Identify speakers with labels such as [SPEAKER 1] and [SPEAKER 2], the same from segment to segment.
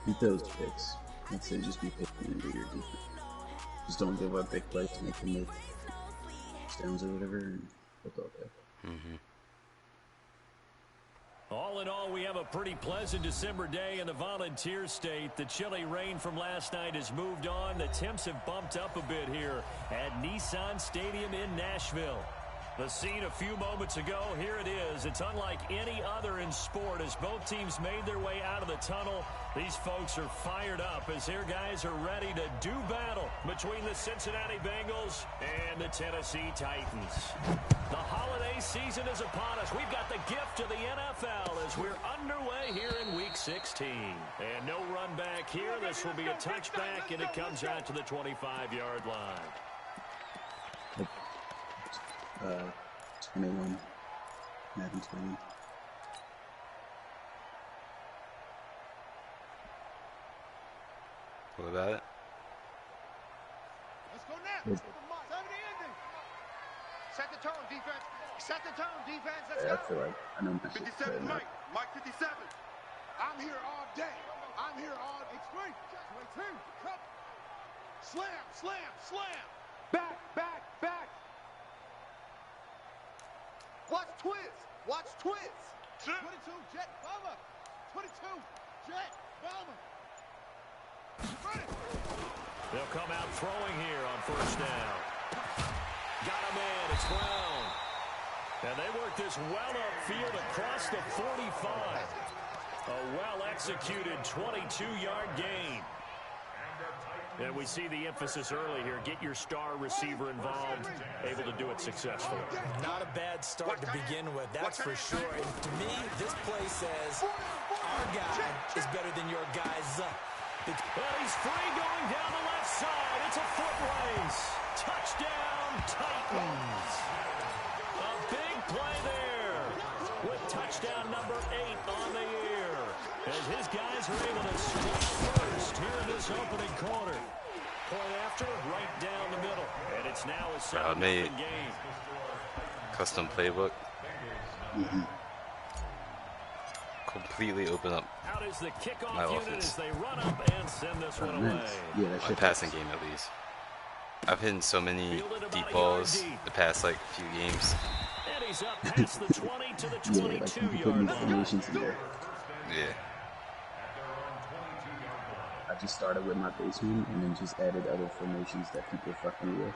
[SPEAKER 1] Beat those picks. That's it. Just be patient and do your defense. Just don't give up big plays to make them make touchdowns or whatever, and look okay.
[SPEAKER 2] All in all, we have a pretty pleasant December day in the Volunteer State. The chilly rain from last night has moved on. The temps have bumped up a bit here at Nissan Stadium in Nashville. The scene a few moments ago, here it is. It's unlike any other in sport as both teams made their way out of the tunnel. These folks are fired up as their guys are ready to do battle between the Cincinnati Bengals and the Tennessee Titans. The holiday season is upon us. We've got the gift of the NFL as we're underway here in Week 16. And no run back here. This will be a touchback, and it comes out to the 25-yard line.
[SPEAKER 1] 21. Madden 20.
[SPEAKER 3] What about it?
[SPEAKER 4] Let's go next. 70 ending. Set the tone, defense. Set the tone, defense. Let's
[SPEAKER 1] I
[SPEAKER 4] go.
[SPEAKER 1] feel like I know my shit's
[SPEAKER 4] 57,
[SPEAKER 1] better
[SPEAKER 4] Mike. Mike 57. I'm here all day. I'm here all day. Explain. 22. Slam, slam, slam. Back, back, back. Watch twist. Watch twist. 22, Jet Bomber. 22, Jet Bomber.
[SPEAKER 2] They'll come out throwing here on first down. Got him in. It's Brown. And they work this well upfield across the 45. A well-executed 22-yard gain. And we see the emphasis early here. Get your star receiver involved, able to do it successfully.
[SPEAKER 5] Not a bad start to begin with, that's for sure. And to me, this play says our guy is better than your guy's.
[SPEAKER 2] Well, he's free going down the left side. It's a foot race. Touchdown, Titans. A big play there with touchdown number 8 on the year. As his guys are able to strike first here in this opening quarter. Point after, right down the middle. And it's now a 7-0 game.
[SPEAKER 3] Custom playbook. Completely open up
[SPEAKER 2] Out is the kickoff
[SPEAKER 3] my
[SPEAKER 2] unit
[SPEAKER 3] offense.
[SPEAKER 2] as they run up and send this one away.
[SPEAKER 1] Yeah, that
[SPEAKER 3] My
[SPEAKER 1] shit
[SPEAKER 3] passing game at least. I've hit so many deep balls the past like few games.
[SPEAKER 2] And he's up past the 20 to the
[SPEAKER 1] Yeah, like you can put
[SPEAKER 2] 22-yard
[SPEAKER 1] new
[SPEAKER 2] line.
[SPEAKER 1] formations in there.
[SPEAKER 3] Yeah.
[SPEAKER 1] I just started with my basement and then just added other formations that people fucking with.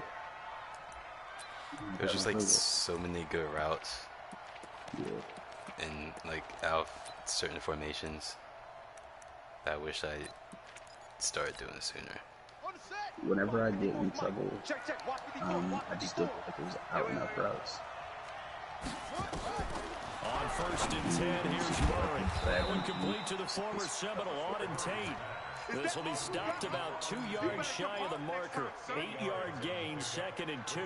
[SPEAKER 3] There's just like so many good routes.
[SPEAKER 1] Yeah.
[SPEAKER 3] And like out of certain formations that I wish I started doing sooner.
[SPEAKER 1] Whenever I get in trouble, I just look like those out and up routes.
[SPEAKER 2] On first and 10, here's Murray. That one complete to the former Seminole, Auden Tate. This will be stopped about 2 yards shy of the marker. 8-yard gain, 2nd and 2.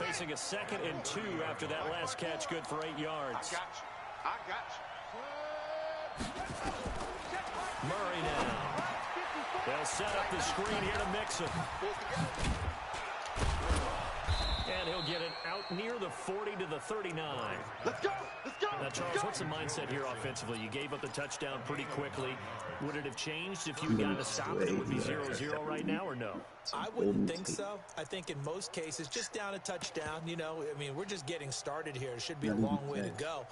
[SPEAKER 2] Facing a 2nd and 2 after that last catch, good for 8 yards.
[SPEAKER 4] I got you.
[SPEAKER 2] Murray now. They'll set up the screen here to Mixon. And he'll get it out near the 40 to the 39.
[SPEAKER 4] Let's go. Let's go.
[SPEAKER 2] Now, Charles, what's the mindset here offensively? You gave up the touchdown pretty quickly. Would it have changed if you had gotten a stop? It would be 0-0 right now, or no?
[SPEAKER 5] I wouldn't think so. I think in most cases, just down a touchdown, you know, I mean, we're just getting started here. It should be a long way to go.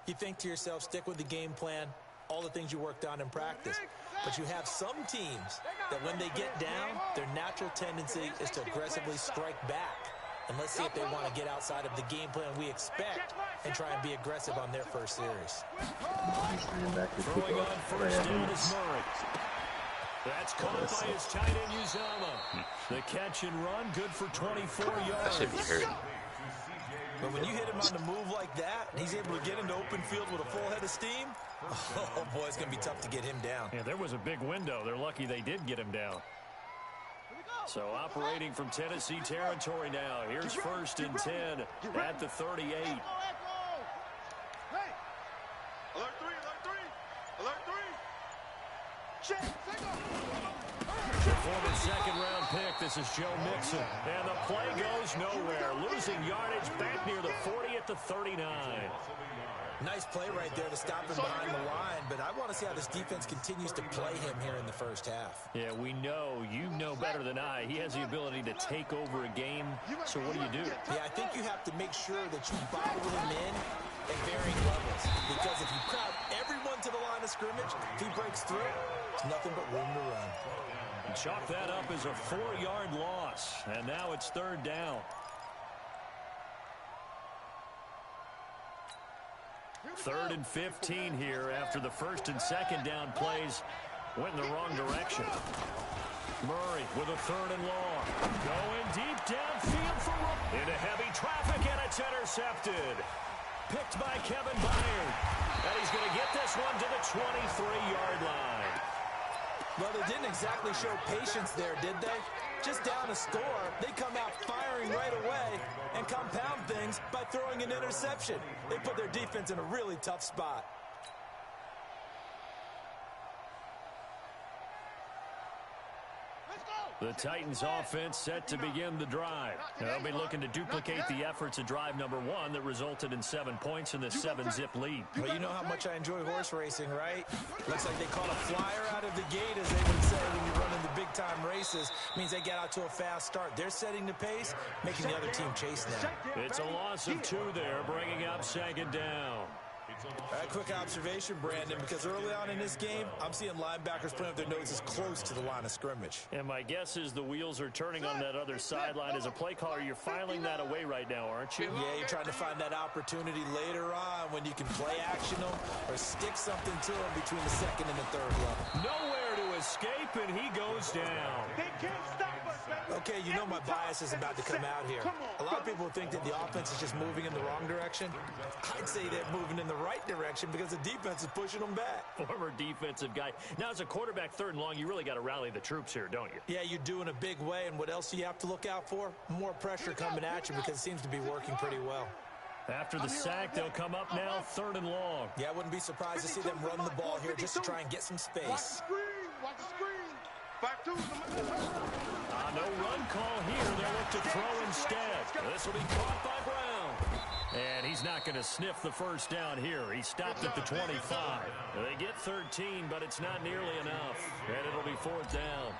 [SPEAKER 5] You think to yourself, stick with the game plan, all the things you worked on in practice. But you have some teams that when they get down, their natural tendency is to aggressively strike back. And let's see if they want to get outside of the game plan we expect and try and be aggressive on their first series.
[SPEAKER 2] Throwing on first down is Murray. That's caught by his tight end, Uzomah. The catch and run, good for 24 yards.
[SPEAKER 3] That should be hurting.
[SPEAKER 5] But when you hit him on the move like that, and he's able to get into open field with a full head of steam, oh boy, it's going to be tough to get him down.
[SPEAKER 2] Yeah, there was a big window. They're lucky they did get him down. So operating from Tennessee territory now. Here's first and 10 at the 38.
[SPEAKER 4] Hey. Alert 3, alert 3. Alert 3. Check.
[SPEAKER 2] The former second-round pick. This is Joe Mixon. And the play goes nowhere. Losing yardage back near the 40 at the 39.
[SPEAKER 5] Nice play right there to stop him behind the line, but I want to see how this defense continues to play him here in the first half.
[SPEAKER 2] Yeah, we know. You know better than I. He has the ability to take over a game, so what do you do?
[SPEAKER 5] Yeah, I think you have to make sure that you bottle him in at varying levels, because if you crowd everyone to the line of scrimmage, if he breaks through, it's nothing but room to run.
[SPEAKER 2] Chalk that up as a 4-yard loss, and now it's 3rd down. 3rd and 15 here after the 1st and 2nd down plays went in the wrong direction. Murray with a 3rd and long. Going deep downfield for into heavy traffic, and it's intercepted. Picked by Kevin Byard. And he's going to get this one to the 23-yard line.
[SPEAKER 5] Well, they didn't exactly show patience there, did they? Just down a score, they come out firing right away and compound things by throwing an interception. They put their defense in a really tough spot.
[SPEAKER 2] The Titans offense set to begin the drive. They'll be looking to duplicate the efforts of drive number 1 that resulted in 7 points in the 7-zip lead.
[SPEAKER 5] Well, you know how much I enjoy horse racing, right? Looks like they caught a flyer out of the gate, as they would say when you run in the big-time races. Means they get out to a fast start. They're setting the pace, making the other team chase them.
[SPEAKER 2] It's a loss of 2 there, bringing up 2nd down.
[SPEAKER 5] A quick observation, Brandon, because early on in this game, I'm seeing linebackers putting up their noses close to the line of scrimmage.
[SPEAKER 2] And my guess is the wheels are turning on that other sideline. As a play caller, you're filing that away right now, aren't you?
[SPEAKER 5] Yeah, you're trying to find that opportunity later on when you can play action them or stick something to them between the 2nd and the 3rd level.
[SPEAKER 2] Nowhere to escape, and he goes down.
[SPEAKER 4] They can't stop us, baby.
[SPEAKER 5] Okay, you know my bias is about to come out here. A lot of people think that the offense is just moving in the wrong direction. I'd say they're moving in the right direction because the defense is pushing them back.
[SPEAKER 2] Former defensive guy. Now, as a quarterback, 3rd and long, you really got to rally the troops here, don't you?
[SPEAKER 5] Yeah, you're doing a big way, and what else do you have to look out for? More pressure coming at you because it seems to be working pretty well.
[SPEAKER 2] After the sack, they'll come up now 3rd and long.
[SPEAKER 5] Yeah, I wouldn't be surprised to see them run the ball here just to try and get some space.
[SPEAKER 4] Watch the screen. Watch the screen. 5-2.
[SPEAKER 2] No run call here. They'll look to throw instead. This will be caught by Brown. And he's not going to sniff the 1st down here. He stopped at the 25. They get 13, but it's not nearly enough. And it'll be 4th down.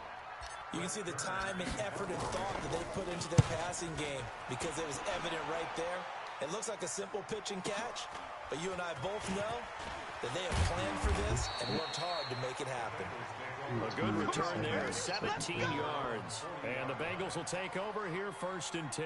[SPEAKER 5] You can see the time and effort and thought that they put into their passing game because it was evident right there. It looks like a simple pitch and catch, but you and I both know that they have planned for this and worked hard to make it happen.
[SPEAKER 2] A good return there, 17 yards. And the Bengals will take over here 1st and 10.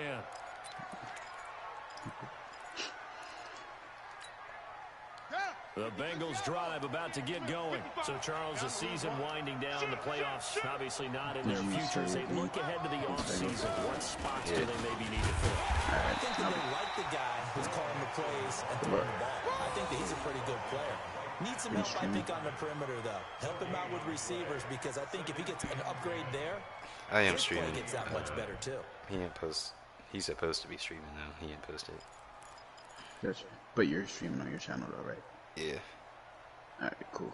[SPEAKER 2] The Bengals drive about to get going. So, Charles, the season winding down, the playoffs obviously not in their future. As they look ahead to the offseason, what spots do they maybe need to fill?
[SPEAKER 5] I think that they like the guy who's calling the plays and throwing the ball. I think that he's a pretty good player. Needs some help, I think, on the perimeter, though. Help him out with receivers because I think if he gets an upgrade there,
[SPEAKER 3] I am
[SPEAKER 5] his play
[SPEAKER 3] streaming.
[SPEAKER 5] gets that much better, too.
[SPEAKER 3] He didn't post. He's supposed to be streaming though. He didn't post it.
[SPEAKER 1] Gotcha. But you're streaming on your channel though, right?
[SPEAKER 3] Yeah.
[SPEAKER 1] Alright, cool.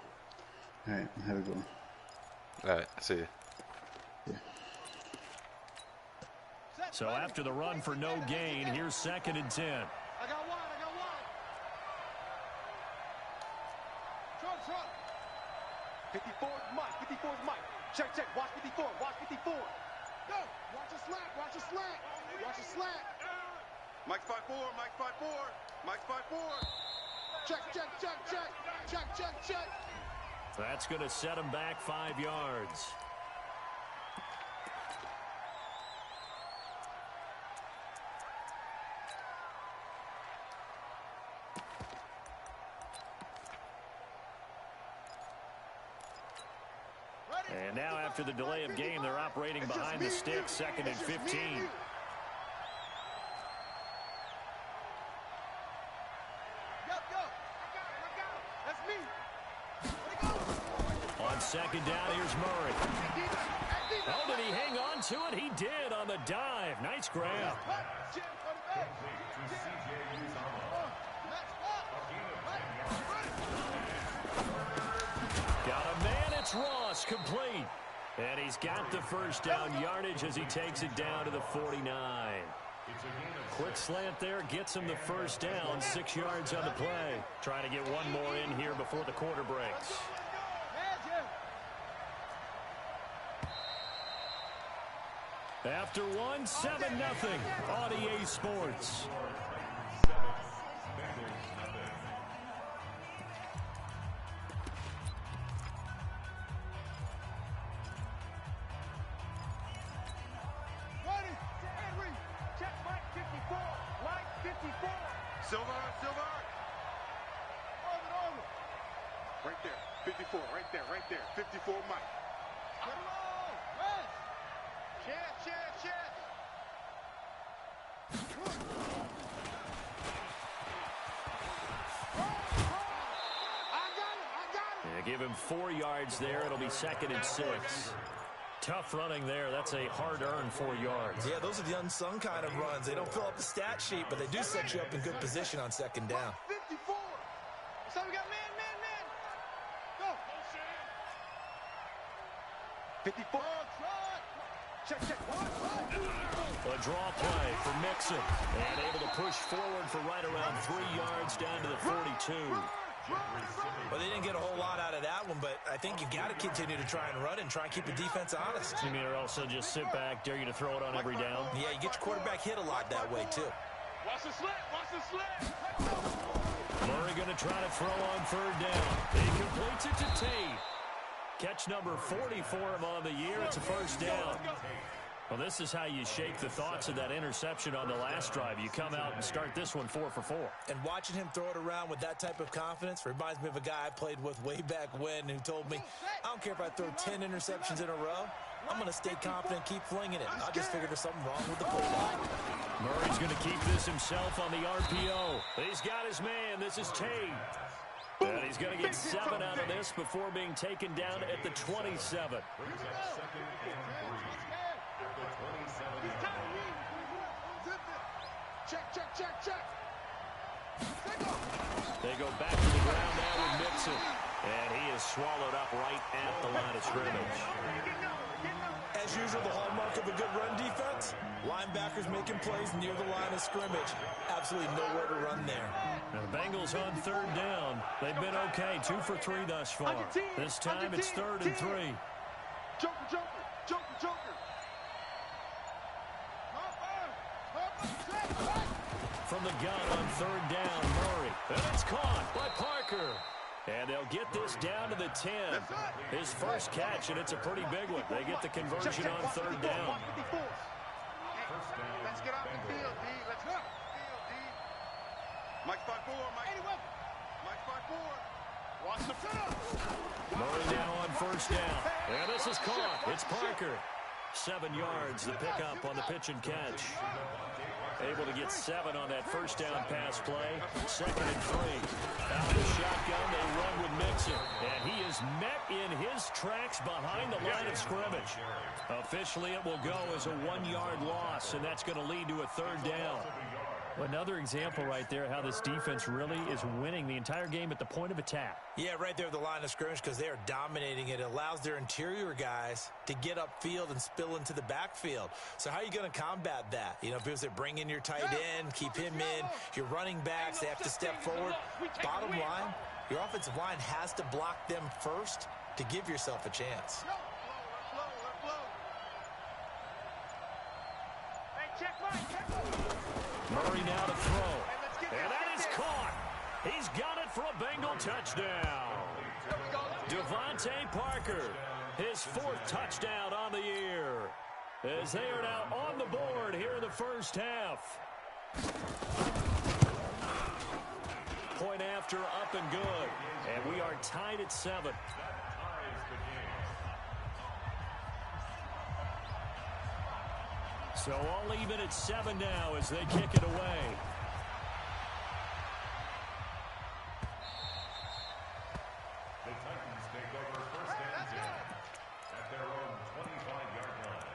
[SPEAKER 1] Alright, have a good one.
[SPEAKER 3] Alright, see you.
[SPEAKER 1] Yeah.
[SPEAKER 2] So after the run for no gain, here's 2nd and 10.
[SPEAKER 4] I got one. Front. 54 is Mike. Check. Watch 54. Go. Watch a slant. Mike's 5-4. Mike's 5-4. Check.
[SPEAKER 2] That's going to set him back 5 yards. And now after the delay of game, they're operating behind the sticks, 2nd and 15. On 2nd down, here's Murray. Oh, did he hang on to it? He did on the dive. Nice grab. Got a man, it's Ross, complete. And he's got the 1st down yardage as he takes it down to the 49. Quick slant there gets him the first down, 6 yards on the play. Trying to get one more in here before the quarter breaks. After one, 7-0 on EA Sports.
[SPEAKER 4] Right there. 54, Mike. Get along. Rest. Chance. I got him.
[SPEAKER 2] Yeah, give him 4 yards there. It'll be 2nd and 6. Tough running there. That's a hard-earned 4 yards.
[SPEAKER 5] Yeah, those are the unsung kind of runs. They don't fill up the stat sheet, but they do set you up in good position on 2nd down.
[SPEAKER 4] 54. So we got man. Go. 54. Check.
[SPEAKER 2] A draw play for Mixon. And able to push forward for right around 3 yards down to the 42.
[SPEAKER 5] Well, they didn't get a whole lot out of that one, but I think you got to continue to try and run and try and keep the defense honest.
[SPEAKER 2] You mean, or also just sit back, dare you to throw it on every down?
[SPEAKER 5] Yeah, you get your quarterback hit a lot that way, too.
[SPEAKER 4] Watch the slant.
[SPEAKER 2] Murray going to try to throw on 3rd down. He completes it to Tate. Catch number 40 for him on the year. It's a first down. Well, this is how you shake the thoughts of that interception on the last drive. You come out and start this one 4 for 4.
[SPEAKER 5] And watching him throw it around with that type of confidence reminds me of a guy I played with way back when who told me, I don't care if I throw 10 interceptions in a row. I'm going to stay confident and keep flinging it. I just figured there's something wrong with the football.
[SPEAKER 2] Murray's going to keep this himself on the RPO. He's got his man. This is Tate. And he's going to get 7 out of this before being taken down at the 27.
[SPEAKER 4] Check.
[SPEAKER 2] They go back to the ground now with Mixon. And he is swallowed up right at the line of scrimmage.
[SPEAKER 5] As usual, the hallmark of a good run defense, linebackers making plays near the line of scrimmage. Absolutely nowhere to run there.
[SPEAKER 2] Now the Bengals on 3rd down. They've been okay, 2 for 3 thus far. This time it's 3rd and 3.
[SPEAKER 4] Joker.
[SPEAKER 2] From the gun on 3rd down, Murray. And it's caught by Parker. And they'll get this down to the 10. His first catch, and it's a pretty big one. They get the conversion on 3rd down.
[SPEAKER 4] Let's get out the field, D. Let's get out the field, D. Mike spot 4. Mike spot 4. Watch the field.
[SPEAKER 2] Murray now on 1st down. And this is caught. It's Parker. 7 yards, the pickup on the pitch and catch. Able to get 7 on that 1st down pass play. 2nd and 3. Out of the shotgun, they run with Mixon. And he is met in his tracks behind the line of scrimmage. Officially, it will go as a 1-yard loss, and that's going to lead to a 3rd down. Another example right there how this defense really is winning the entire game at the point of attack.
[SPEAKER 5] Yeah, right there at the line of scrimmage because they are dominating it. It allows their interior guys to get upfield and spill into the backfield. So how are you going to combat that? You know, people say bring in your tight end, keep him in. Your running backs, they have to step forward. Bottom line, your offensive line has to block them first to give yourself a chance.
[SPEAKER 2] Murray now to throw. And that is caught. He's got it for a Bengal touchdown. Devontae Parker, his 4th touchdown on the year. As they are now on the board here in the first half. Point after, up and good. And we are tied at 7. So all even at 7 now as they kick it away.
[SPEAKER 6] The Titans take over 1st and 10 at their own 25-yard line.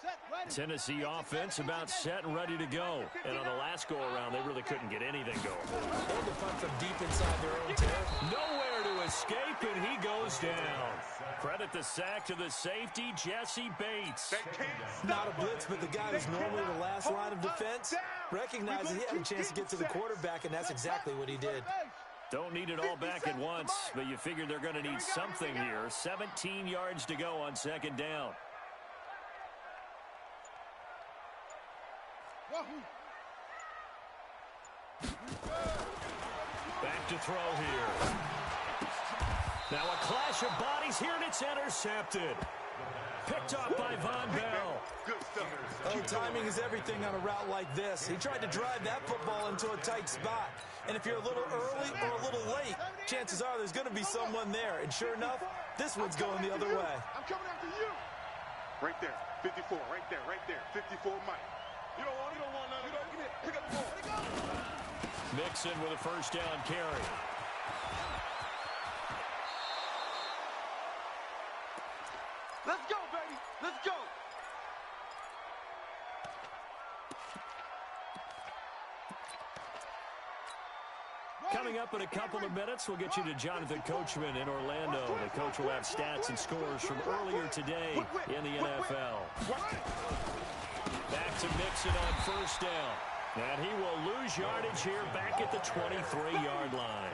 [SPEAKER 4] Set.
[SPEAKER 2] Tennessee offense about set and ready to go. And on the last go-around, they really couldn't get anything going.
[SPEAKER 5] They had to punt from deep inside their own territory.
[SPEAKER 2] Nowhere to escape, and he goes down. Credit the sack to the safety, Jesse Bates.
[SPEAKER 5] Not a blitz, but the guy who's normally the last line of defense recognized that he had a chance to get to the quarterback, and that's exactly what he did.
[SPEAKER 2] Don't need it all back at once, but you figure they're going to need something here. 17 yards to go on second down. Back to throw here. Now a clash of bodies here, and it's intercepted. Picked off by Von Bell.
[SPEAKER 5] Oh, timing is everything on a route like this. He tried to drive that football into a tight spot. And if you're a little early or a little late, chances are there's going to be someone there. And sure enough, this one's going the other way.
[SPEAKER 4] I'm coming after you. Right there, 54, right there, 54 Mike. You don't want none. You don't give it. Pick up the ball.
[SPEAKER 2] Mixon with a first down carry.
[SPEAKER 4] Let's go, baby. Let's go.
[SPEAKER 2] Coming up in a couple of minutes, we'll get you to Jonathan Coachman in Orlando. The coach will have stats and scores from earlier today in the NFL. Back to Mixon on first down. And he will lose yardage here back at the 23-yard line.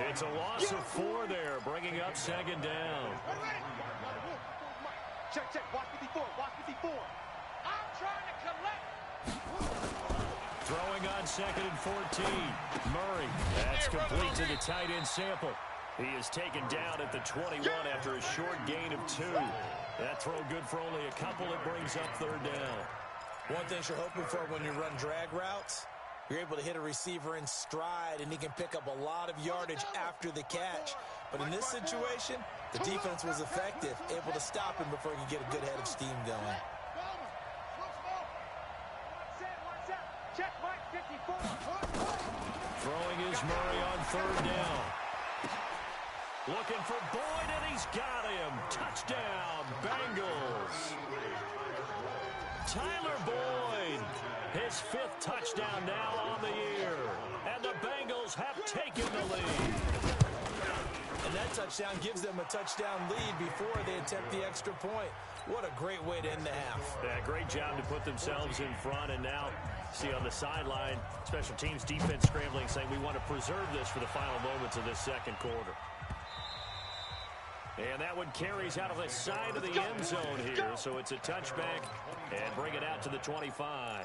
[SPEAKER 2] It's a loss of 4 there, bringing up second down.
[SPEAKER 4] Check. Watch 54. I'm trying to collect.
[SPEAKER 2] Throwing on second and 14. Murray. That's complete to the tight end Sample. He is taken down at the 21 after a short gain of 2. That throw good for only a couple. It brings up third down.
[SPEAKER 5] One thing you're hoping for when you run drag routes, you're able to hit a receiver in stride, and he can pick up a lot of yardage after the catch. But in this situation, the defense was effective, able to stop him before he could get a good head of steam going.
[SPEAKER 4] Check Mike 54.
[SPEAKER 2] Throwing is Murray on third down. Looking for Boyd, and he's got him. Touchdown, Bengals. Tyler Boyd, his 5th touchdown now on the year. And the Bengals have taken the lead.
[SPEAKER 5] And that touchdown gives them a touchdown lead before they attempt the extra point. What a great way to end the half.
[SPEAKER 2] Yeah, great job to put themselves in front. And now, see on the sideline, special teams defense scrambling, saying we want to preserve this for the final moments of this second quarter. And that one carries out of the side of the end zone here. So it's a touchback and bring it out to the 25.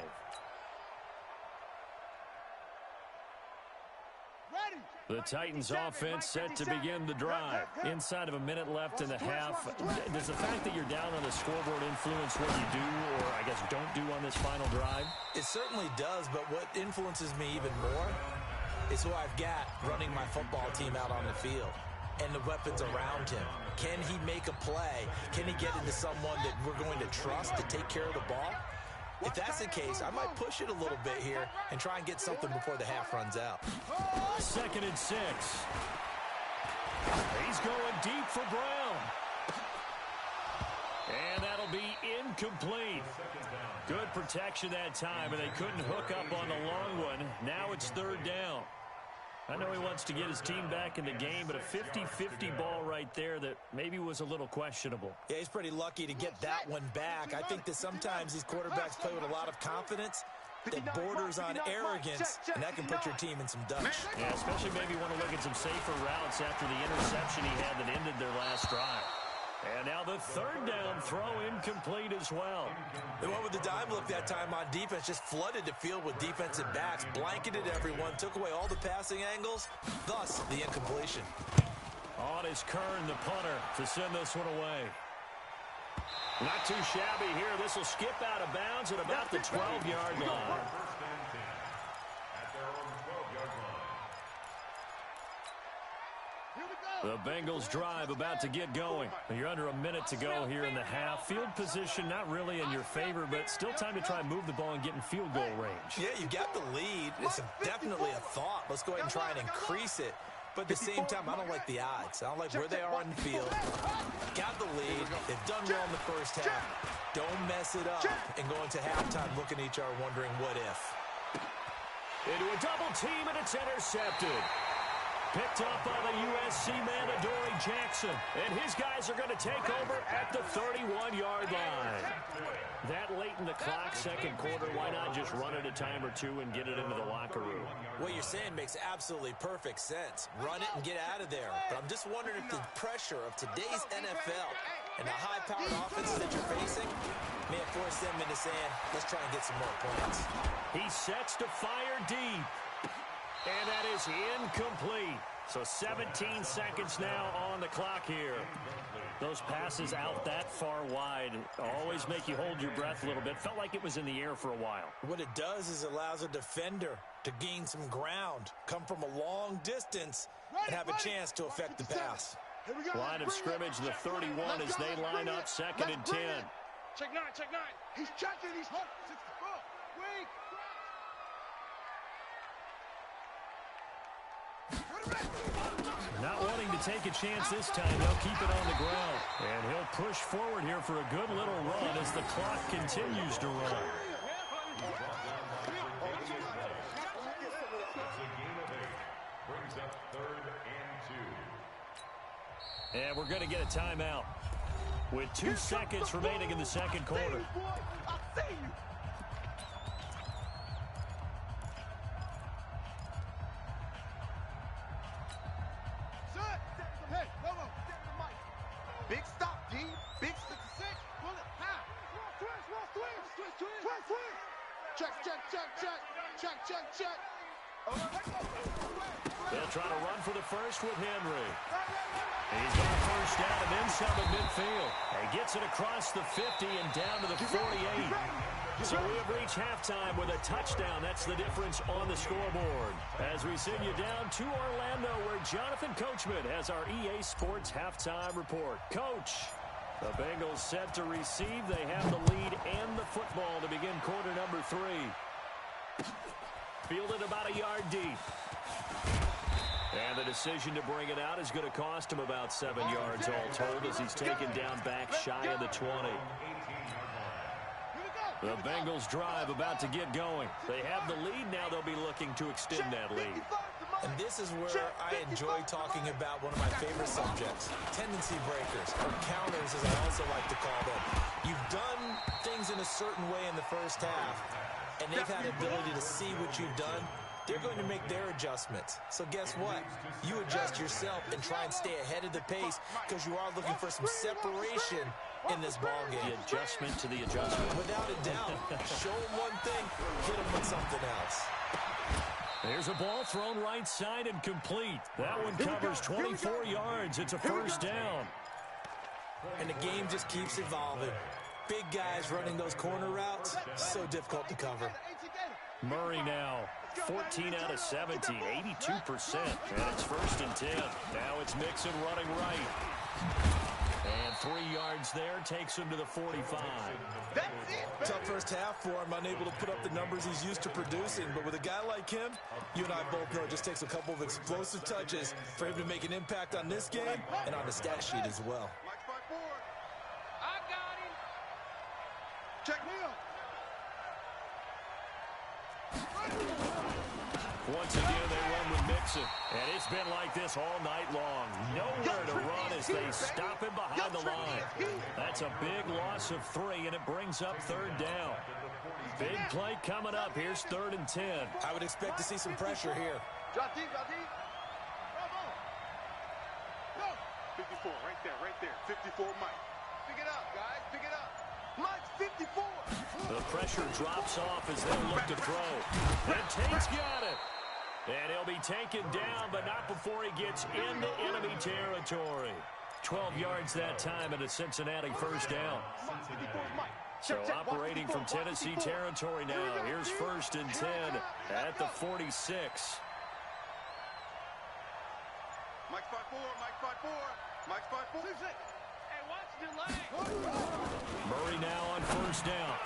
[SPEAKER 2] The Titans offense set to begin the drive. Inside of a minute left in the half. Does the fact that you're down on the scoreboard influence what you do, or I guess don't do on this final drive?
[SPEAKER 5] It certainly does, but what influences me even more is who I've got running my football team out on the field and the weapons around him. Can he make a play? Can he get into someone that we're going to trust to take care of the ball? If that's the case, I might push it a little bit here and try and get something before the half runs out.
[SPEAKER 2] 2nd and 6. He's going deep for Brown. And that'll be incomplete. Good protection that time, and they couldn't hook up on the long one. Now it's third down. I know he wants to get his team back in the game, but a 50-50 ball right there that maybe was a little questionable.
[SPEAKER 5] Yeah, he's pretty lucky to get that one back. I think that sometimes these quarterbacks play with a lot of confidence that borders on arrogance, and that can put your team in some dutch.
[SPEAKER 2] Yeah, especially maybe want to look at some safer routes after the interception he had that ended their last drive. And now the third down throw incomplete as well.
[SPEAKER 5] They went with the dime look that time on defense, just flooded the field with defensive backs, blanketed everyone, took away all the passing angles, thus the incompletion.
[SPEAKER 2] On is Kern, the punter, to send this one away. Not too shabby here. This will skip out of bounds at about the 12-yard line. The Bengals drive about to get going. You're under a minute to go here in the half. Field position not really in your favor, but still time to try and move the ball and get in field goal range.
[SPEAKER 5] Yeah, you got the lead. It's definitely a thought. Let's go ahead and try and increase it. But at the same time, I don't like the odds. I don't like where they are on the field. Got the lead. They've done well in the first half. Don't mess it up and go into halftime looking at each other wondering what if.
[SPEAKER 2] Into a double team, and it's intercepted. Picked up by the USC man, Adoree Jackson. And his guys are going to take over at the 31-yard line. That late in the clock, second quarter, why not just run it a time or two and get it into the locker room?
[SPEAKER 5] What you're saying makes absolutely perfect sense. Run it and get out of there. But I'm just wondering if the pressure of today's NFL and the high-powered offenses that you're facing may have forced them into saying, let's try and get some more points.
[SPEAKER 2] He sets to fire deep. And that is incomplete. So 17 seconds now on the clock here. Those passes out that far wide always make you hold your breath a little bit. Felt like it was in the air for a while.
[SPEAKER 5] What it does is allows a defender to gain some ground, come from a long distance, and have a chance to affect the pass.
[SPEAKER 2] Line of scrimmage, the 31 as they line up, second and 10.
[SPEAKER 4] Check 9, check 9. He's checking, he's hooked. Wait.
[SPEAKER 2] Not wanting to take a chance this time, they'll keep it on the ground. And he'll push forward here for a good little run as the clock continues to run.
[SPEAKER 6] Brings up 3rd and 2.
[SPEAKER 2] And we're going to get a timeout with 2 seconds remaining in the second quarter.
[SPEAKER 4] Big stop, D. Big 6-6. Pull it. Half. Check.
[SPEAKER 2] They'll try to run for the first with Henry. He's got a first down and then some at midfield. He gets it across the 50 and down to the 48. So we have reached halftime with a touchdown. That's the difference on the scoreboard. As we send you down to Orlando, where Jonathan Coachman has our EA Sports halftime report. Coach, the Bengals set to receive. They have the lead and the football to begin quarter number 3. Fielded about a yard deep. And the decision to bring it out is going to cost him about 7 yards all told as he's taken down back shy of the 20. The Bengals drive about to get going. They have the lead. Now they'll be looking to extend that lead.
[SPEAKER 5] And this is where I enjoy talking about one of my favorite subjects, tendency breakers, or counters as I also like to call them. You've done things in a certain way in the first half, and they've had the ability to see what you've done. They're going to make their adjustments. So guess what? You adjust yourself and try and stay ahead of the pace because you are looking for some separation in this ballgame.
[SPEAKER 2] The adjustment to the adjustment.
[SPEAKER 5] Without a doubt. Show them one thing, hit them with something else.
[SPEAKER 2] There's a ball thrown right side and complete. That one covers 24 yards. It's a first down.
[SPEAKER 5] And the game just keeps evolving. Big guys running those corner routes, so difficult to cover.
[SPEAKER 2] Murray now, 14 out of 70, 82%. And it's first and 10. Now it's Mixon running right. And 3 yards there takes him to the 45.
[SPEAKER 5] Tough first half for him, unable to put up the numbers he's used to producing. But with a guy like him, you and I both know it just takes a couple of explosive touches for him to make an impact on this game and on the stat sheet as well.
[SPEAKER 4] I got him. Check Neal.
[SPEAKER 2] Once again, they run with Mixon. And it's been like this all night long. Nowhere to run as they stop him behind the line. That's a big loss of 3, and it brings up third down. Big play coming up. Here's 3rd and 10.
[SPEAKER 5] I would expect to see some pressure here.
[SPEAKER 4] Drop deep. Bravo. Go. 54, right there. 54, Mike. Pick it up, guys. Pick it up. Mike's 54.
[SPEAKER 2] The pressure drops off as they look to throw. And Tate's got it. And he'll be taken down, but not before he gets into enemy territory. 12 yards that time and a Cincinnati first down. So operating from Tennessee territory now. Here's 1st and 10 at the 46.
[SPEAKER 4] Mike's 5'4. Mike's 5'4. Hey, watch the leg.
[SPEAKER 2] Murray now on first down.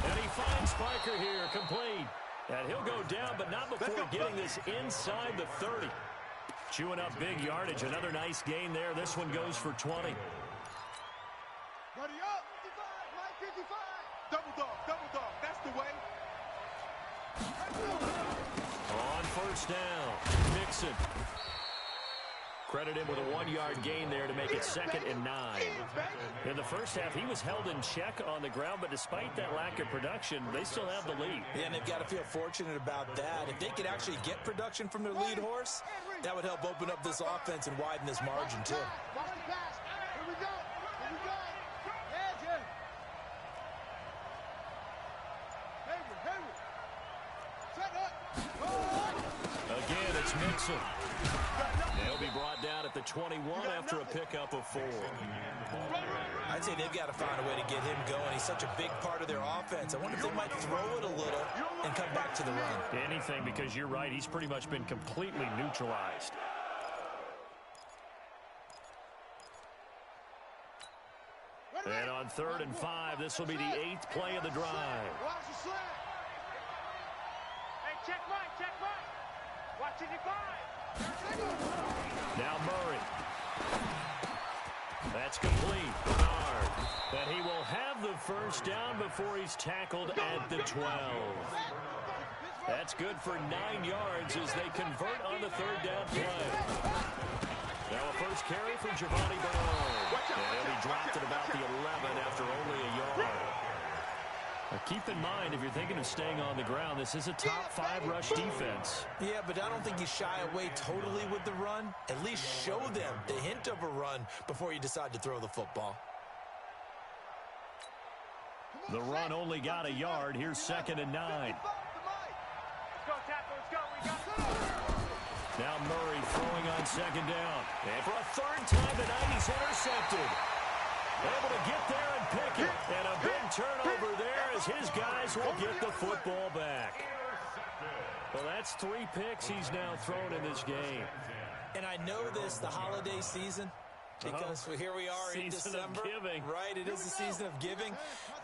[SPEAKER 2] And he finds Parker here, complete. And he'll go down, but not before getting this inside the 30. Chewing up big yardage. Another nice gain there. This one goes for 20.
[SPEAKER 4] Ready up. 55, 55. Double dog. That's the way.
[SPEAKER 2] On first down, Mixon. Credit him with a 1-yard gain there to make it 2nd and 9. In the first half, he was held in check on the ground, but despite that lack of production, they still have the lead.
[SPEAKER 5] Yeah, and they've got to feel fortunate about that. If they could actually get production from their lead horse, that would help open up this offense and widen this margin, too.
[SPEAKER 4] Watch the pass. Here we go. Edge. Hayward. Set up.
[SPEAKER 2] Again, it's Mixon. They'll be brought down at the 21 after a pickup of 4.
[SPEAKER 5] I'd say they've got to find a way to get him going. He's such a big part of their offense. I wonder if they might throw it a little and come back to the run.
[SPEAKER 2] Anything, because you're right. He's pretty much been completely neutralized. And on 3rd and 5, this will be the 8th play of the drive.
[SPEAKER 4] Watch the slant. Hey, check right. Watch it, 5.
[SPEAKER 2] Now Murray. That's complete. Bernard. And he will have the first down before he's tackled at the 12. That's good for 9 yards as they convert on the 3rd down play. Now a first carry for Giovanni Bernard. And he'll be dropped at about the 11 after only a yard. Now keep in mind, if you're thinking of staying on the ground, this is a top 5 rush defense.
[SPEAKER 5] Yeah, but I don't think you shy away totally with the run. At least show them the hint of a run before you decide to throw the football.
[SPEAKER 2] The run only got a yard. Here's 2nd and 9. Now Murray throwing on 2nd down. And for a 3rd time tonight, he's intercepted. Able to get there and pick it. And a big turnover there as his guys will get the football back. Well, that's 3 picks he's now thrown in this game.
[SPEAKER 5] And I know this, the holiday season, because here we are in December. Right, it is the season of giving.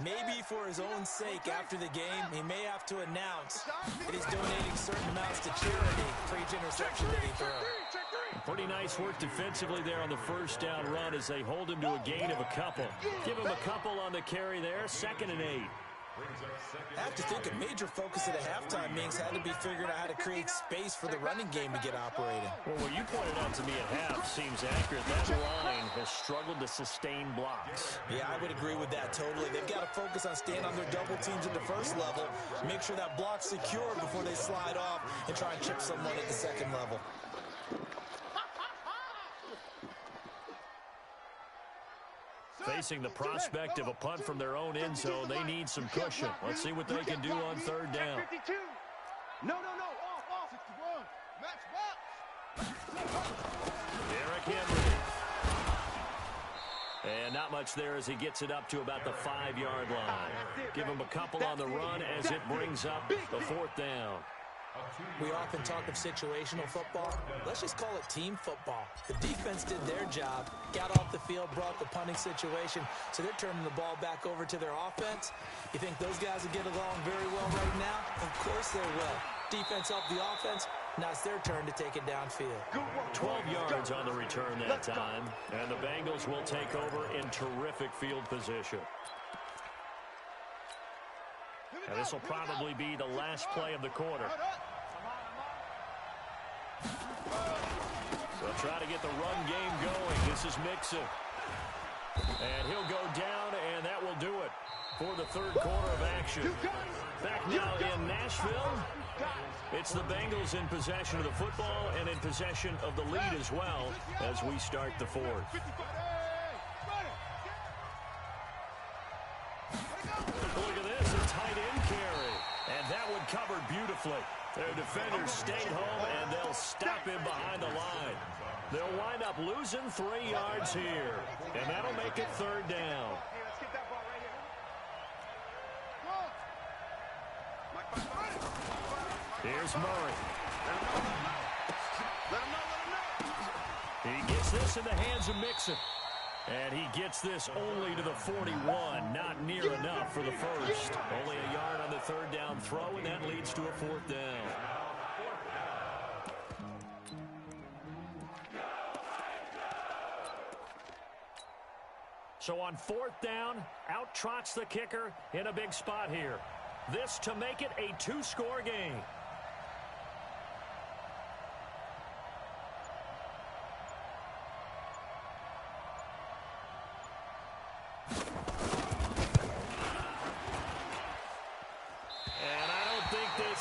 [SPEAKER 5] Maybe for his own sake after the game, he may have to announce that he's donating certain amounts to charity for each interception that he throws.
[SPEAKER 2] Pretty nice work defensively there on the first down run as they hold him to a gain of a couple. Give him a couple on the carry there, 2nd and 8.
[SPEAKER 5] I have to think a major focus at a halftime means had to be figuring out how to create space for the running game to get operating.
[SPEAKER 2] Well, what you pointed out to me at half seems accurate. That line has struggled to sustain blocks.
[SPEAKER 5] Yeah, I would agree with that totally. They've got to focus on staying on their double teams at the first level, make sure that block's secure before they slide off and try and chip someone at the 2nd level.
[SPEAKER 2] Facing the prospect of a punt from their own end zone, they need some cushion. Let's see what they can do on 3rd down.
[SPEAKER 4] No. Off. It's the run. Max box.
[SPEAKER 2] Derrick Henry. And not much there as he gets it up to about the 5-yard line. Give him a couple on the run as it brings up the 4th down.
[SPEAKER 5] We often talk of situational football. Let's just call it team football. The defense did their job, got off the field, brought the punting situation, so they're turning the ball back over to their offense. You think those guys will get along very well right now? Of course they will. Defense helped the offense. Now it's their turn to take it downfield.
[SPEAKER 2] 12 yards on the return that time, and the Bengals will take over in terrific field position. And this will probably be the last play of the quarter. They'll try to get the run game going. This is Mixon. And he'll go down, and that will do it for the 3rd quarter of action. Back now in Nashville, it's the Bengals in possession of the football and in possession of the lead as well as we start the 4th. Look at this, a tight end carry. And that one covered beautifully. Their defenders stayed home, and they'll stop him behind the line. They'll wind up losing 3 yards here, and that'll make it 3rd down. Here's Murray. He gets this in the hands of Mixon. And he gets this only to the 41. Not near enough for the first. Only a yard on the 3rd down throw, and that leads to a 4th down. So on 4th down, out trots the kicker in a big spot here. This to make it a 2-score game.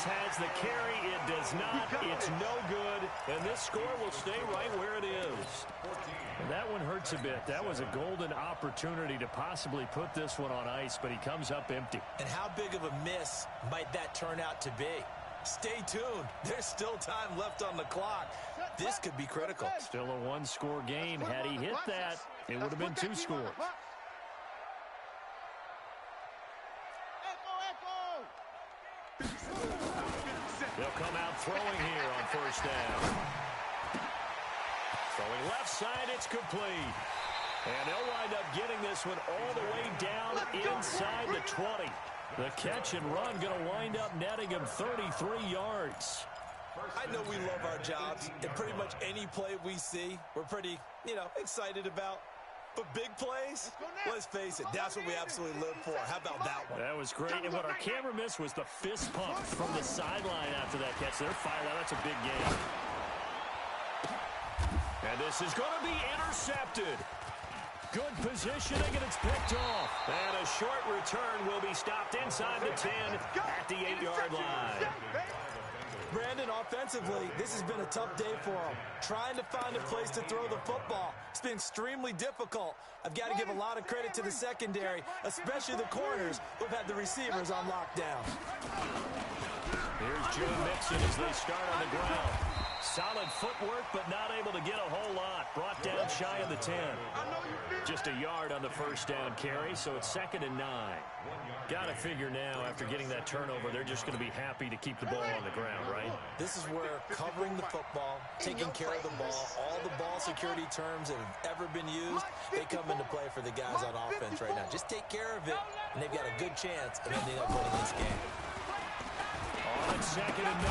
[SPEAKER 2] Has the carry. It does not. It's no good. And this score will stay right where it is. And that one hurts a bit. That was a golden opportunity to possibly put this one on ice, but he comes up empty.
[SPEAKER 5] And how big of a miss might that turn out to be? Stay tuned. There's still time left on the clock. This could be critical.
[SPEAKER 2] Still a 1-score game. Had he hit that, it would have been 2 scores. They'll come out throwing here on 1st down. Throwing left side, it's complete. And they'll wind up getting this one all the way down inside the 20. The catch and run going to wind up netting him 33 yards.
[SPEAKER 5] I know we love our jobs, and pretty much any play we see, we're pretty, excited about. But big plays, let's face it, that's what we absolutely live for. How about that one?
[SPEAKER 2] That was great. And what our camera missed was the fist pump from the sideline after that catch. They're fired out. That's a big game. And this is going to be intercepted. Good positioning, and it's picked off. And a short return will be stopped inside the 10 at the 8-yard line.
[SPEAKER 5] Brandon, offensively, this has been a tough day for him. Trying to find a place to throw the football. It's been extremely difficult. I've got to give a lot of credit to the secondary, especially the corners who've had the receivers on lockdown.
[SPEAKER 2] Here's Joe Mixon as they start on the ground. Solid footwork, but not able to get a whole lot. Brought down shy of the 10. Just a yard on the 1st down carry, so it's 2nd and 9. Got to figure now, after getting that turnover, they're just going to be happy to keep the ball on the ground, right?
[SPEAKER 5] This is where covering the football, taking care of the ball, all the ball security terms that have ever been used, they come into play for the guys on offense right now. Just take care of it, and they've got a good chance of ending up winning this game.
[SPEAKER 2] On 2nd and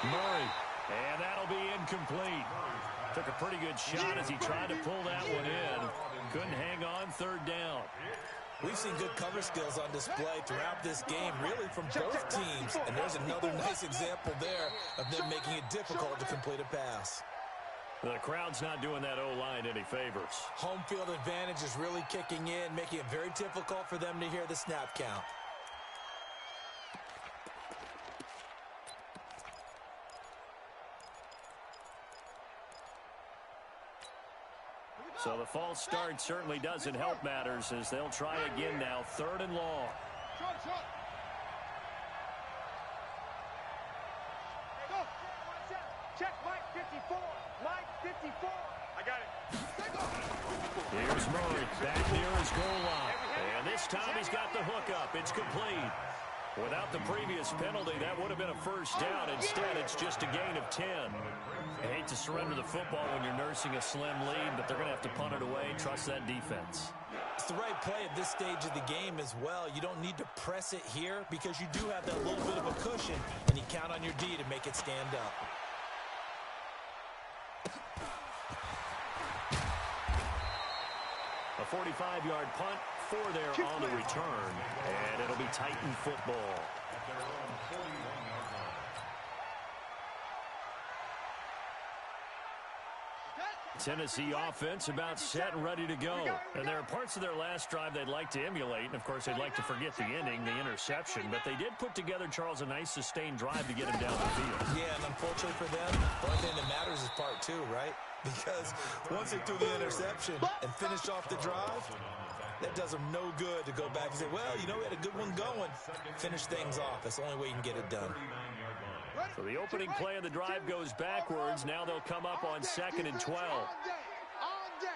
[SPEAKER 2] 9, Murray. And that'll be incomplete. Took a pretty good shot as he tried to pull that one in. Couldn't hang on 3rd down.
[SPEAKER 5] We've seen good cover skills on display throughout this game, really from both teams. And there's another nice example there of them making it difficult to complete a pass.
[SPEAKER 2] The crowd's not doing that O-line any favors.
[SPEAKER 5] Home field advantage is really kicking in, making it very difficult for them to hear the snap count.
[SPEAKER 2] So the false start certainly doesn't help matters as they'll try again now. 3rd and long.
[SPEAKER 4] Check Mike 54. Mike 54. I got it.
[SPEAKER 2] Here's Murray back near his goal line. And this time he's got the hook up. It's complete. Without the previous penalty, that would have been a 1st down. Instead, it's just a gain of 10. I hate to surrender the football when you're nursing a slim lead, but they're going to have to punt it away. Trust that defense.
[SPEAKER 5] It's the right play at this stage of the game as well. You don't need to press it here because you do have that little bit of a cushion, and you count on your D to make it stand up.
[SPEAKER 2] A 45-yard punt, 4 there on the return, and it'll be Titan football. Tennessee offense about set and ready to go. And there are parts of their last drive they'd like to emulate. And, of course, they'd like to forget the ending, the interception. But they did put together, Charles, a nice sustained drive to get him down the field.
[SPEAKER 5] Yeah, and unfortunately for them, the only thing that matters is part 2, right? Because once they threw the interception and finished off the drive, that does them no good to go back and say, well, we had a good one going. Finish things off. That's the only way you can get it done.
[SPEAKER 2] So the opening play of the drive goes backwards. Now they'll come up on 2nd and 12.
[SPEAKER 4] All day.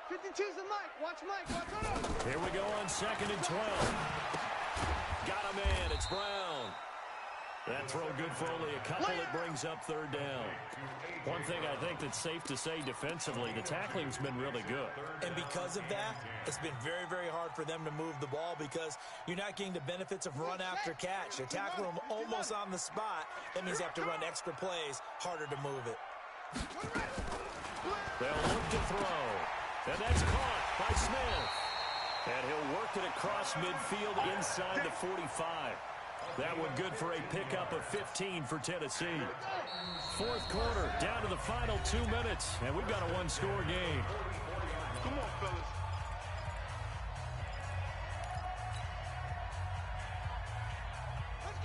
[SPEAKER 4] 52's the Mike. Watch Mike. Watch
[SPEAKER 2] Here we go on 2nd and 12. Got a man. It's Brown. That throw good for only a couple. It brings up 3rd down. One thing I think that's safe to say defensively, the tackling's been really good.
[SPEAKER 5] And because of that, it's been very, very hard for them to move the ball because you're not getting the benefits of run after catch. You're tackling them almost on the spot. That means you have to run extra plays, harder to move it.
[SPEAKER 2] They'll look to throw. And that's caught by Smith. And he'll work it across midfield inside the 45. That one good for a pickup of 15 for Tennessee. Fourth quarter, down to the final 2 minutes, and we've got a one-score game.
[SPEAKER 4] Come on, fellas.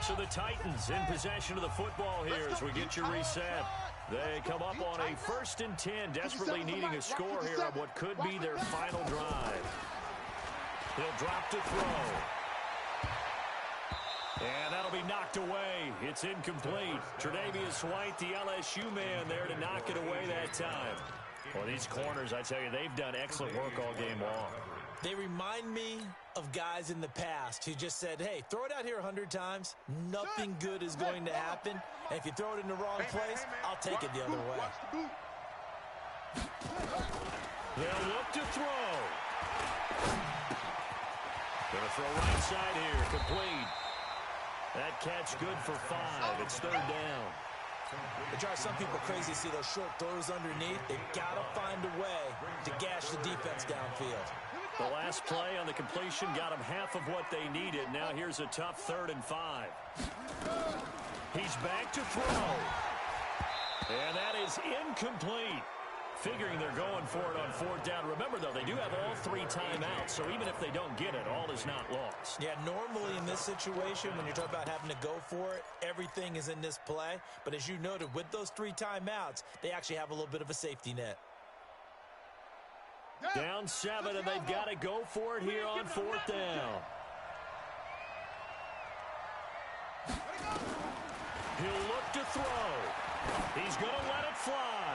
[SPEAKER 2] So the Titans in possession of the football here as we get you reset. They come up on a 1st and 10, desperately needing a score here on what could be their final drive. He'll drop to throw. And that'll be knocked away. It's incomplete. Tre'Davious White, the LSU man there to knock it away that time. Well, these corners, I tell you, they've done excellent work all game long.
[SPEAKER 5] They remind me of guys in the past who just said, hey, throw it out here 100 times. Nothing good is going to happen. And if you throw it in the wrong place, I'll take it the other way.
[SPEAKER 2] They'll look to throw. Going to throw right side here, complete. That catch good for 5. It's 3rd down.
[SPEAKER 5] It drives some people crazy to see those short throws underneath. They've got to find a way to gash the defense downfield.
[SPEAKER 2] The last play on the completion got them half of what they needed. Now here's a tough 3rd and 5. He's back to throw. And that is incomplete. Figuring they're going for it on 4th down. Remember, though, they do have all 3 timeouts, so even if they don't get it, all is not lost.
[SPEAKER 5] Yeah, normally in this situation, when you're talking about having to go for it, everything is in this play. But as you noted, with those 3 timeouts, they actually have a little bit of a safety net.
[SPEAKER 2] Down 7, and they've got to go for it here on 4th down. He'll look to throw. He's going to let it fly.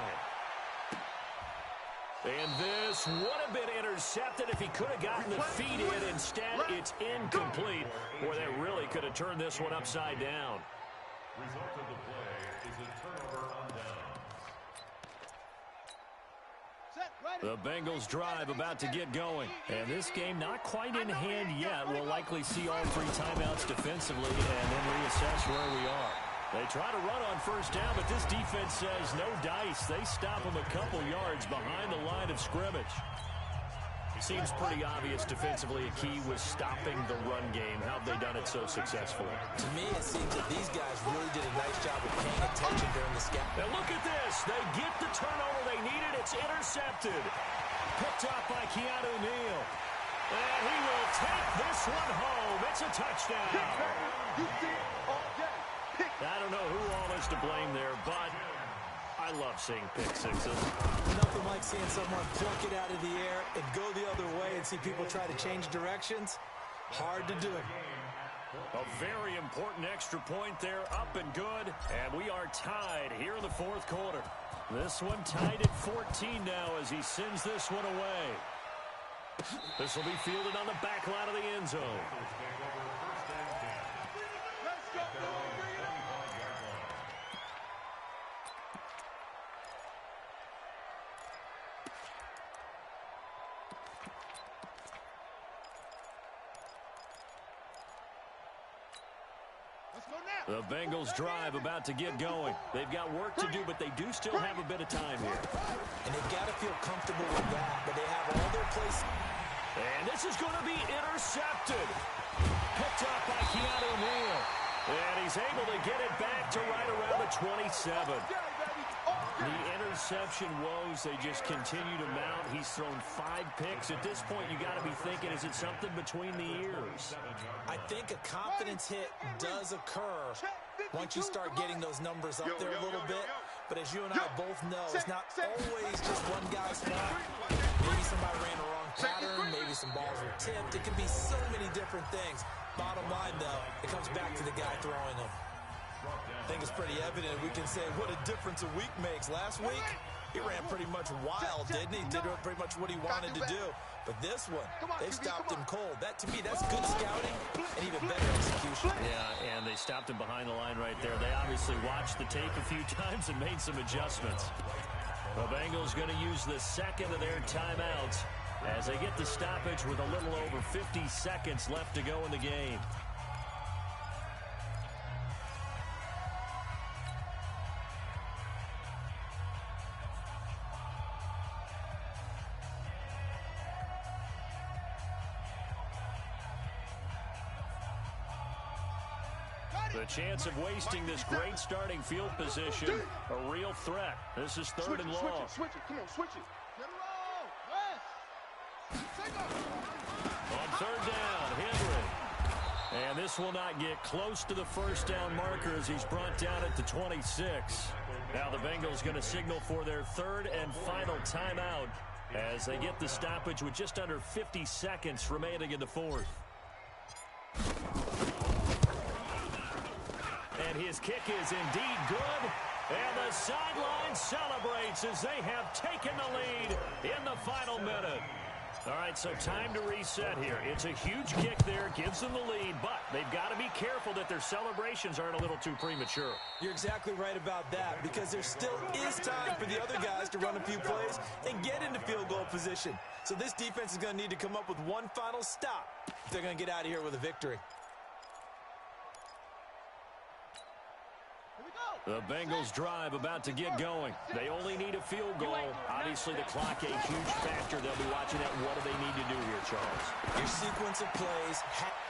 [SPEAKER 2] And this would have been intercepted if he could have gotten the feet in. Instead, it's incomplete. Boy, that really could have turned this one upside down.
[SPEAKER 6] Result of the play is a turnover on downs.
[SPEAKER 2] The Bengals drive about to get going. And this game not quite in hand yet. We'll likely see all 3 timeouts defensively and then reassess where we are. They try to run on 1st down, but this defense says no dice. They stop them a couple yards behind the line of scrimmage. Seems pretty obvious defensively a key was stopping the run game. How have they done it so successfully?
[SPEAKER 5] To me, it seems that these guys really did a nice job of paying attention during the scout.
[SPEAKER 2] Now look at this. They get the turnover they needed. It's intercepted. Picked up by Keanu Neal. And he will take this one home. It's a touchdown. I don't know who all is to blame there, but I love seeing pick sixes.
[SPEAKER 5] Nothing like seeing someone pluck it out of the air and go the other way and see people try to change directions. Hard to do.
[SPEAKER 2] A very important extra point there, up and good. And we are tied here in the 4th quarter. This one tied at 14 now as he sends this one away. This will be fielded on the back line of the end zone. The Bengals drive about to get going. They've got work to do, but they do still have a bit of time here.
[SPEAKER 5] And they've got to feel comfortable with that, but they have all their places.
[SPEAKER 2] And this is going to be intercepted. Picked up by Keanu Neal. And he's able to get it back to right around the 27. The interception woes, they just continue to mount. He's thrown 5 picks. At this point, you got to be thinking, is it something between the ears?
[SPEAKER 5] I think a confidence hit does occur once you start getting those numbers up there a little bit. But as you and I both know, it's not always just one guy's fault. Maybe somebody ran a wrong pattern. Maybe some balls were tipped. It could be so many different things. Bottom line, though, it comes back to the guy throwing them. I think it's pretty evident. We can say what a difference a week makes. Last week, he ran pretty much wild, didn't he? Did pretty much what he wanted to do. But this one, they stopped him cold. That, to me, that's good scouting and even better execution.
[SPEAKER 2] Yeah, and they stopped him behind the line right there. They obviously watched the tape a few times and made some adjustments. The Bengals going to use the second of their timeouts as they get the stoppage with a little over 50 seconds left to go in the game. The chance of wasting this great starting field position, a real threat. This is third and long.
[SPEAKER 4] Switch it. Come on, switch it.
[SPEAKER 2] On third down, Henry. And this will not get close to the first down marker as he's brought down at the 26. Now the Bengals going to signal for their third and final timeout as they get the stoppage with just under 50 seconds remaining in the fourth. And his kick is indeed good. And the sideline celebrates as they have taken the lead in the final minute. All right, so time to reset here. It's a huge kick there, gives them the lead, but they've got to be careful that their celebrations aren't a little too premature.
[SPEAKER 5] You're exactly right about that, because there still is time for the other guys to run a few plays and get into field goal position. So this defense is going to need to come up with one final stop if they're going to get out of here with a victory.
[SPEAKER 2] The Bengals drive about to get going. They only need a field goal. Obviously, the clock a huge factor. They'll be watching that. What do they need to do here, Charles?
[SPEAKER 5] Your sequence of plays.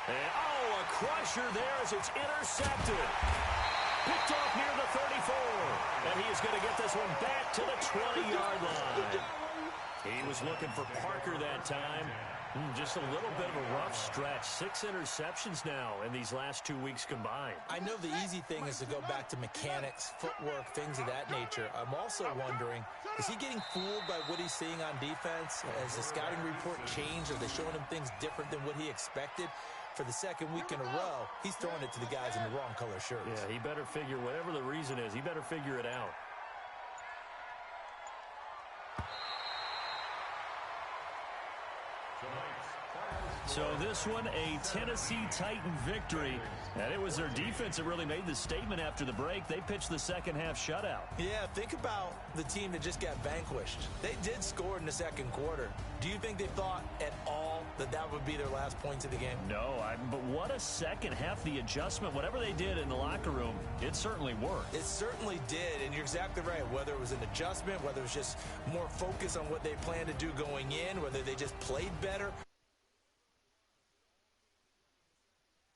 [SPEAKER 2] And, a crusher there as it's intercepted. Picked off near the 34. And he is going to get this one back to the 20-yard line. He was looking for Parker that time. Just a little bit of a rough stretch. 6 interceptions now in these last 2 weeks combined.
[SPEAKER 5] I know the easy thing is to go back to mechanics, footwork, things of that nature. I'm also wondering, is he getting fooled by what he's seeing on defense? Has the scouting report changed? Are they showing him things different than what he expected? For the second week in a row, he's throwing it to the guys in the wrong color shirts.
[SPEAKER 2] Yeah, he better figure, whatever the reason is, he better figure it out. So this one, a Tennessee Titan victory. And it was their defense that really made the statement after the break. They pitched the second half shutout.
[SPEAKER 5] Yeah, think about the team that just got vanquished. They did score in the second quarter. Do you think they thought at all that that would be their last points of the game?
[SPEAKER 2] No, but what a second half. The adjustment, whatever they did in the locker room, it certainly worked.
[SPEAKER 5] It certainly did, and you're exactly right. Whether it was an adjustment, whether it was just more focus on what they planned to do going in, whether they just played better.